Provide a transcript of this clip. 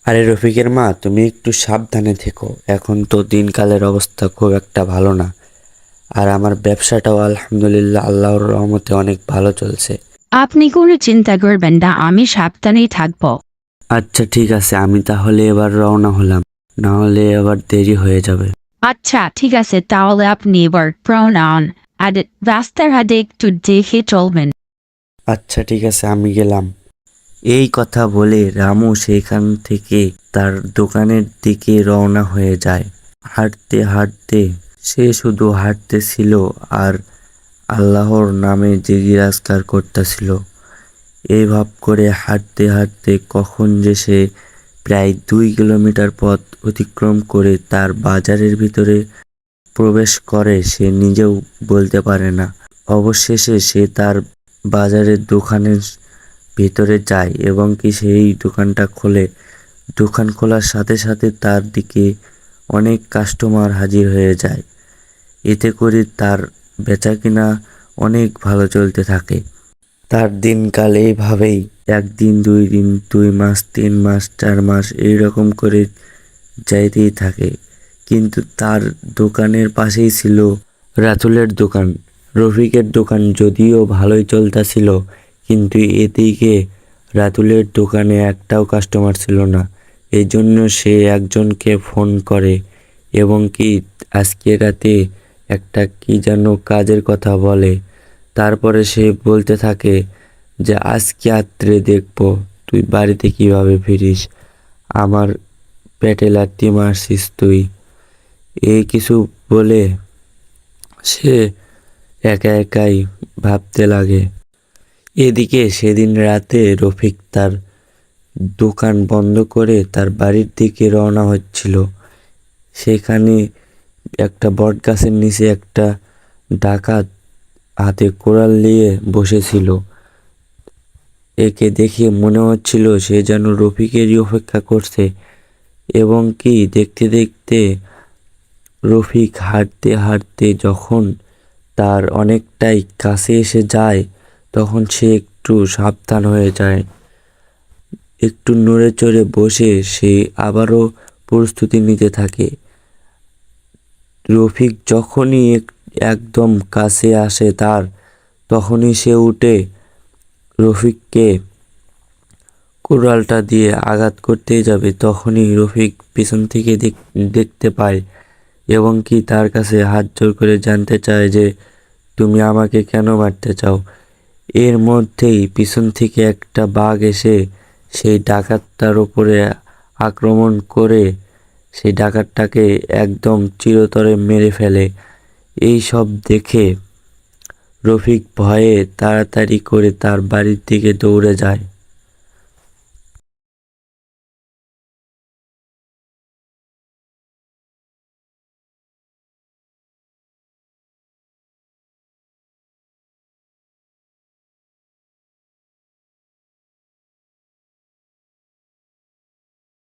আরে রফিকের মা, তুমি একটু সাবধানে থেকো। এখন তো দিনকালের অবস্থা খুব একটা ভালো না। আর আমার ব্যবসাটাও আলহামদুলিল্লাহ আল্লাহর রহমতে অনেক ভালো চলছে। আপনি কোনো চিন্তা করবেন না, আমি সাবধানেই থাকবো। আচ্ছা ঠিক আছে, আমি তাহলে এবার রওনা হলাম, না হলে আবার দেরি হয়ে যাবে। আচ্ছা ঠিক আছে, তাহলে আপনি এবার প্রণাম। আর রাস্তার হাতে একটু দেখে চলবেন। আচ্ছা ঠিক আছে, আমি গেলাম। এই কথা বলে রামু সেখান থেকে তার দোকানের দিকে রওনা হয়ে যায়। হাঁটতে হাঁটতে সে শুধু হাঁটতেছিল আর আল্লাহর নামে জিজ্ঞাসা করতেছিল। এই ভাব করে হাঁটতে হাঁটতে কখন যে সে প্রায় 2 কিলোমিটার পথ অতিক্রম করে তার বাজারের ভিতরে প্রবেশ করে সে নিজেও বলতে পারে না। অবশেষে সে তার বাজারের দোকানের ভিতরে যায় এবং কি সেই দোকানটা খোলে। দোকান খোলার সাথে সাথে তার দিকে অনেক কাস্টমার হাজির হয়ে যায়। এতে করে তার বেচাকেনা অনেক ভালো চলতে থাকে। তার দিনকাল এইভাবেই 1 দিন 2 দিন 2 মাস 3 মাস 4 মাস এইরকম করে যাইতেই থাকে। কিন্তু তার দোকানের পাশেই ছিল রাতুলের দোকান। রফিকের দোকান যদিও ভালোই চলতেছিল, কিন্তু এদিকে রাতুলের দোকানে একটাও কাস্টমার ছিল না। এই জন্য সে একজনকে ফোন করে এবং কি আজকে রাতে একটা কি যেন কাজের কথা বলে। তারপরে সে বলতে থাকে যে আজকে রাত্রে দেখবো তুই বাড়িতে কিভাবে ফিরিস, আমার পেটে লাথি মারছিস তুই। এই কিছু বলে সে একা একাই ভাবতে লাগে। এদিকে সেদিন রাতে রফিক তার দোকান বন্ধ করে তার বাড়ির দিকে রওনা হচ্ছিল। সেখানে একটা বটগাছের নিচে একটা ডাকাত হাতে কোড়াল নিয়ে বসেছিল। একে দেখে মনে হচ্ছিল সে যেন রফিকেরই অপেক্ষা করছে। এবং কি দেখতে দেখতে রফিক হাঁটতে হাঁটতে যখন তার অনেকটাই কাছে এসে যায়, তখন সে একটু সাবধান হয়ে যায়। একটু নড়ে চড়ে বসে সে আবারও প্রস্তুতি নিতে থাকে। রফিক যখনই একদম কাছে আসে তার, তখনই সে উঠে রফিককে কুড়ালটা দিয়ে আঘাত করতেই যাবে। তখনই রফিক পিছন থেকে দেখতে পায় এবং কি তার কাছে হাত জোড় করে জানতে চায় যে তুমি আমাকে কেন মারতে চাও। এর মধ্যেই পিছন থেকে একটা বাঘ এসে সেই ডাকাতটার উপরে আক্রমণ করে সেই ডাকাতটাকে একদম চিরতরে মেরে ফেলে। এই সব দেখে রফিক ভয়ে তাড়াতাড়ি করে তার বাড়ির দিকে দৌড়ে যায়।